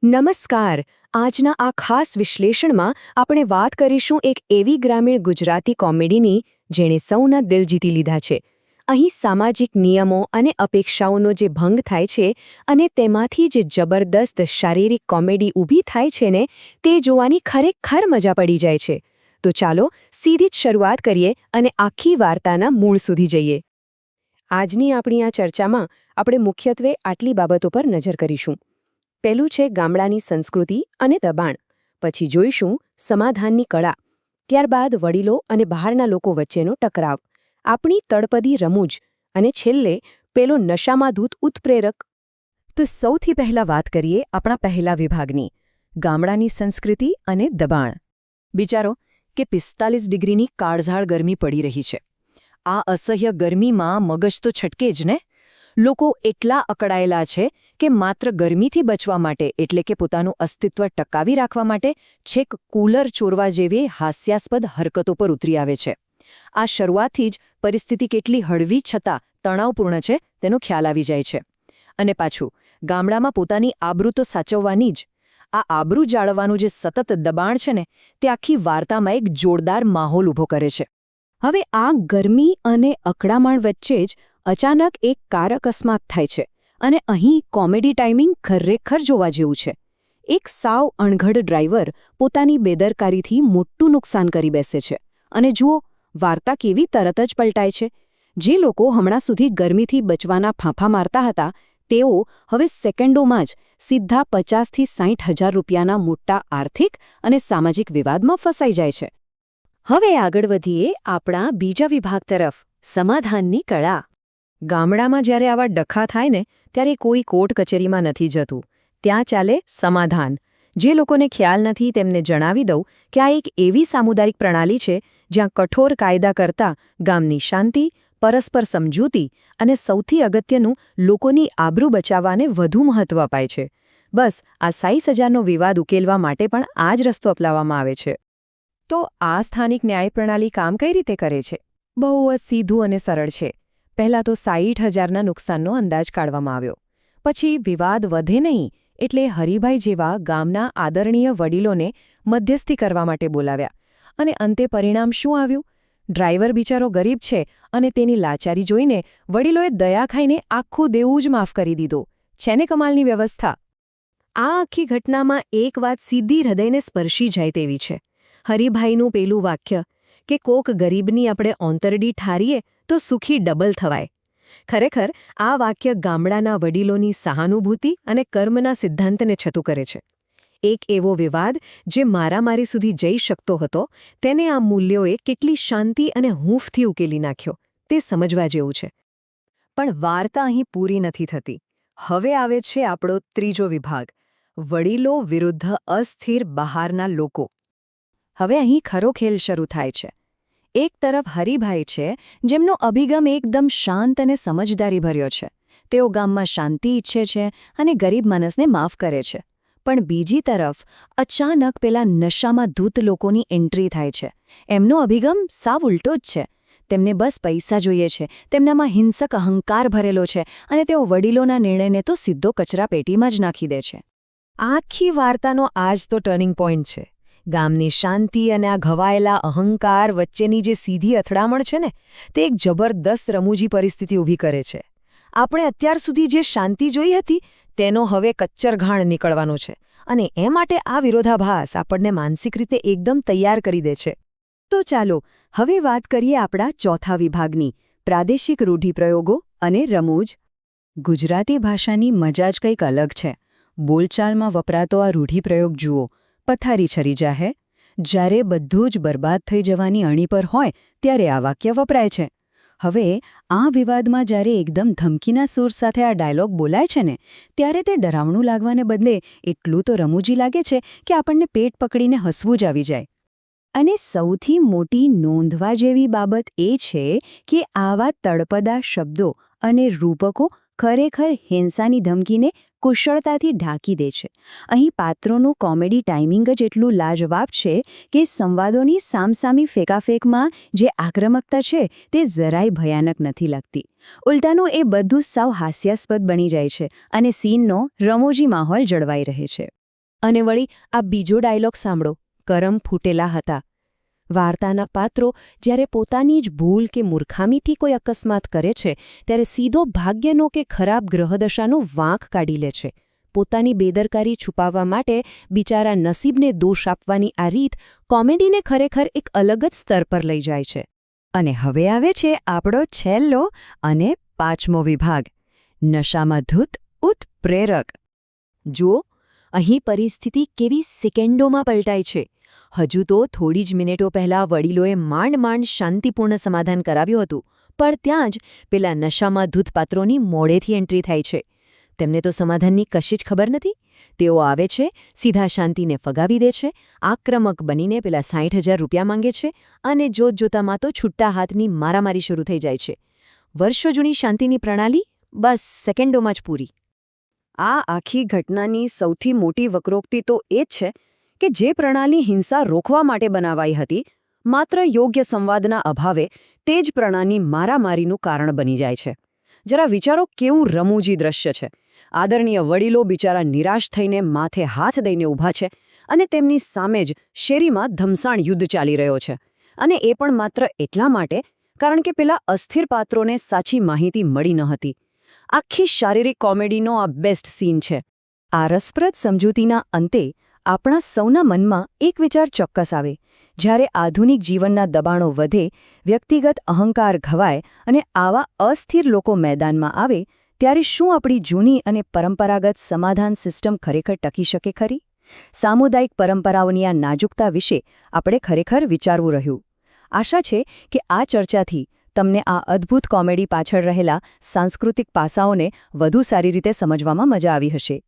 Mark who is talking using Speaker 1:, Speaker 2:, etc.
Speaker 1: નમસ્કાર. આજના આ ખાસ વિશ્લેષણમાં આપણે વાત કરીશું એક એવી ગ્રામીણ ગુજરાતી કોમેડીની જેણે સૌના દિલ જીતી લીધા છે. અહીં સામાજિક નિયમો અને અપેક્ષાઓનો જે ભંગ થાય છે અને તેમાંથી જે જબરદસ્ત શારીરિક કોમેડી ઊભી થાય છે ને, તે જોવાની ખરેખર મજા પડી જાય છે. તો ચાલો સીધી જ શરૂઆત કરીએ અને આખી વાર્તાના મૂળ સુધી જઈએ. આજની આપણી આ ચર્ચામાં આપણે મુખ્યત્વે આટલી બાબતો પર નજર કરીશું. પહેલું છે ગામડાની સંસ્કૃતિ અને દબાણ, પછી જોઈશું સમાધાનની કળા, ત્યારબાદ વડીલો અને બહારના લોકો વચ્ચેનો ટકરાવ, આપણી તળપદી રમૂજ અને છેલ્લે પેલો નશામાં ધૂત ઉત્પ્રેરક. તો સૌથી પહેલા વાત કરીએ આપણા પહેલા વિભાગની, ગામડાની સંસ્કૃતિ અને દબાણ. વિચારો કે 45 ડિગ્રીની કાળઝાળ ગરમી પડી રહી છે. આ અસહ્ય ગરમીમાં મગજ તો છટકે જ ને. લોકો એટલા અકળાયેલા છે કે માત્ર ગરમીથી બચવા માટે, એટલે કે પોતાનું અસ્તિત્વ ટકાવી રાખવા માટે, છેક કૂલર ચોરવા જેવી હાસ્યાસ્પદ હરકતો પર ઉતરી આવે છે. આ શરૂઆતથી જ પરિસ્થિતિ કેટલી હળવી છતાં તણાવપૂર્ણ છે તેનો ખ્યાલ આવી જાય છે. અને પાછું ગામડામાં પોતાની આબરૂ તો સાચવવાની જ. આ આબરૂ જાળવવાનું જે સતત દબાણ છે ને, તે આખી વાર્તામાં એક જોરદાર માહોલ ઊભો કરે છે. હવે આ ગરમી અને અકળામણ વચ્ચે જ અચાનક એક કાર અકસ્માત થાય છે અને અહીં કોમેડી ટાઈમિંગ ખરેખર જોવા જેવું છે. એક સાવ અણઘડ ડ્રાઈવર પોતાની બેદરકારીથી મોટું નુકસાન કરી બેસે છે અને જુઓ, વાર્તા કેવી તરત જ પલટાય છે. જે લોકો હમણાં સુધી ગરમીથી બચવાના ફાંફા મારતા હતા, તેઓ હવે સેકન્ડોમાં જ સીધા 50,000 થી 60,000 રૂપિયાના મોટા આર્થિક અને સામાજિક વિવાદમાં ફસાઈ જાય છે. હવે આગળ વધીએ આપણા બીજા વિભાગ તરફ, સમાધાનની કળા. ગામડામાં જ્યારે આવા ડખા થાય ને, ત્યારે કોઈ કોર્ટ કચેરીમાં નથી જતું. ત્યાં ચાલે સમાધાન. જે લોકોને ખ્યાલ નથી તેમને જણાવી દઉં કે આ એક એવી સામુદાયિક પ્રણાલી છે જ્યાં કઠોર કાયદા કરતાં ગામની શાંતિ, પરસ્પર સમજૂતી અને સૌથી અગત્યનું લોકોની આબરૂ બચાવવાને વધુ મહત્વ અપાય છે. બસ આ 60,000નો વિવાદ ઉકેલવા માટે પણ આ જ રસ્તો અપનાવવામાં આવે છે. તો આ સ્થાનિક ન્યાય પ્રણાલી કામ કઈ રીતે કરે છે? બહુ જ સીધું અને સરળ છે. પહેલાં તો 60,000ના નુકસાનનો અંદાજ કાઢવામાં આવ્યો. પછી વિવાદ વધે નહીં એટલે હરિભાઈ જેવા ગામના આદરણીય વડીલોને મધ્યસ્થી કરવા માટે બોલાવ્યા. અને અંતે પરિણામ શું આવ્યું? ડ્રાઈવર બિચારો ગરીબ છે અને તેની લાચારી જોઈને વડીલોએ દયા ખાઈને આખું દેવું જ માફ કરી દીધું. છે ને કમાલની વ્યવસ્થા? આ આખી ઘટનામાં એક વાત સીધી હૃદયને સ્પર્શી જાય તેવી છે. હરિભાઈનું પેલું વાક્ય કે કોક ગરીબની આપણે ઓંતરડી ઠારીએ તો સુખી ડબલ થવાય. ખરેખર આ વાક્ય ગામડાના વડીલોની સહાનુભૂતિ અને કર્મના સિદ્ધાંતને છતું કરે છે. એક એવો વિવાદ જે મારામારી સુધી જઈ શકતો હતો, તેને આ મૂલ્યોએ કેટલી શાંતિ અને હૂંફથી ઉકેલી નાખ્યો, તે સમજવા જેવું છે. પણ વાર્તા અહીં પૂરી નથી થતી. હવે આવે છે આપણો ત્રીજો વિભાગ, વડીલો વિરુદ્ધ અસ્થિર બહારના લોકો. હવે અહીં ખરો ખેલ શરૂ થાય છે. એક તરફ હરિભાઈ છે, જેમનો અભિગમ એકદમ શાંત અને સમજદારીભર્યો છે. તેઓ ગામમાં શાંતિ ઈચ્છે છે અને ગરીબ માણસને માફ કરે છે. પણ બીજી તરફ અચાનક પેલા નશામાં ધૂત લોકોની એન્ટ્રી થાય છે. એમનો અભિગમ સાવ ઉલટો જ છે. તેમને બસ પૈસા જોઈએ છે, તેમનામાં હિંસક અહંકાર ભરેલો છે અને તેઓ વડીલોના નિર્ણયને તો સીધો કચરાપેટીમાં જ નાખી દે છે. આખી વાર્તાનો આ જ તો ટર્નિંગ પોઈન્ટ છે. ગામની શાંતિ અને આ ઘવાયેલા અહંકાર વચ્ચેની જે સીધી અથડામણ છે ને, તે એક જબરદસ્ત રમૂજી પરિસ્થિતિ ઊભી કરે છે. આપણે અત્યાર સુધી જે શાંતિ જોઈ હતી, તેનો હવે કચ્ચરઘાણ નીકળવાનો છે. અને એ માટે આ વિરોધાભાસ આપણને માનસિક રીતે એકદમ તૈયાર કરી દે છે. તો ચાલો હવે વાત કરીએ આપણા ચોથા વિભાગની, પ્રાદેશિક રૂઢિપ્રયોગો અને રમૂજ. ગુજરાતી ભાષાની મજા જ કંઈક અલગ છે. બોલચાલમાં વપરાતો આ રૂઢિપ્રયોગ જુઓ, પથારી છરી જાહે. જ્યારે બધું જ બરબાદ થઈ જવાની અણી પર હોય ત્યારે આ વાક્ય વપરાય છે. હવે આ વિવાદમાં જ્યારે એકદમ ધમકીના સૂર સાથે આ ડાયલોગ બોલાય છે ને, ત્યારે તે ડરાવણું લાગવાને બદલે એટલું તો રમૂજી લાગે છે કે આપણને પેટ પકડીને હસવું જ આવી જાય. અને સૌથી મોટી નોંધવા જેવી બાબત એ છે કે આવા તળપદા શબ્દો અને રૂપકો ખરેખર હિંસાની ધમકીને કુશળતાથી ઢાંકી દે છે. અહીં પાત્રોનું કોમેડી ટાઈમિંગ જ એટલું લાજવાબ છે કે સંવાદોની સામસામી ફેકાફેકમાં જે આક્રમકતા છે તે જરાય ભયાનક નથી લાગતી. ઉલટાનું એ બધું સાવ હાસ્યાસ્પદ બની જાય છે અને સીનનો રમૂજી માહોલ જળવાઈ રહે છે. અને વળી આ બીજો ડાયલોગ સાંભળો, કરમ ફૂટેલા હતા. વાર્તાના પાત્રો જ્યારે પોતાની જ ભૂલ કે મૂર્ખામીથી કોઈ અકસ્માત કરે છે ત્યારે સીધો ભાગ્યનો કે ખરાબ ગ્રહદશાનો વાંક કાઢી લે છે. પોતાની બેદરકારી છુપાવવા માટે બિચારા નસીબને દોષ આપવાની આ રીત કોમેડીને ખરેખર એક અલગ જ સ્તર પર લઈ જાય છે. અને હવે આવે છે આપણો છેલ્લો અને પાંચમો વિભાગ, નશામાં ધૂત ઉત્પ્રેરક. જુઓ, અહીં પરિસ્થિતિ કેવી સેકન્ડોમાં પલટાય છે. હજુ તો થોડી જ મિનિટો પહેલાં વડીલોએ માંડ શાંતિપૂર્ણ સમાધાન કરાવ્યું હતું, પણ ત્યાં જ પેલા નશામાં ધૂત પાત્રોની મોડેથી એન્ટ્રી થાય છે. તેમને તો સમાધાનની કશી જ ખબર નથી. તેઓ આવે છે, સીધા શાંતિને ફગાવી દે છે, આક્રમક બનીને પેલા 60,000 રૂપિયા માંગે છે અને જોતજોતામાં તો છૂટા હાથની મારામારી શરૂ થઈ જાય છે. વર્ષો જૂની શાંતિની પ્રણાલી બસ સેકન્ડોમાં જ પૂરી. આ આખી ઘટનાની સૌથી મોટી વક્રોક્તિ તો એ જ છે કે જે પ્રણાલી હિંસા રોકવા માટે બનાવાઈ હતી, માત્ર યોગ્ય સંવાદના અભાવે તે જ પ્રણાલી મારામારીનું કારણ બની જાય છે. જરા વિચારો કેવું રમૂજી દ્રશ્ય છે. આદરણીય વડીલો બિચારા નિરાશ થઈને માથે હાથ દઈને ઊભા છે અને તેમની સામે જ શેરીમાં ધમસાણ યુદ્ધ ચાલી રહ્યો છે. અને એ પણ માત્ર એટલા માટે કારણ કે પેલા અસ્થિર પાત્રોને સાચી માહિતી મળી ન હતી. આખી શારીરિક કોમેડીનો આ બેસ્ટ સીન છે. આ રસપ્રદ સમજૂતીના અંતે આપણા સૌના મનમાં એક વિચાર ચોક્કસ આવે. જ્યારે આધુનિક જીવનના દબાણો વધે, વ્યક્તિગત અહંકાર ઘવાય અને આવા અસ્થિર લોકો મેદાનમાં આવે, ત્યારે શું આપણી જૂની અને પરંપરાગત સમાધાન સિસ્ટમ ખરેખર ટકી શકે ખરી? સામુદાયિક પરંપરાઓની આ નાજુકતા વિશે આપણે ખરેખર વિચારવું રહ્યું. આશા છે કે આ ચર્ચાથી તમને આ અદ્ભુત કોમેડી પાછળ રહેલા સાંસ્કૃતિક પાસાઓને વધુ સારી રીતે સમજવામાં મજા આવી હશે.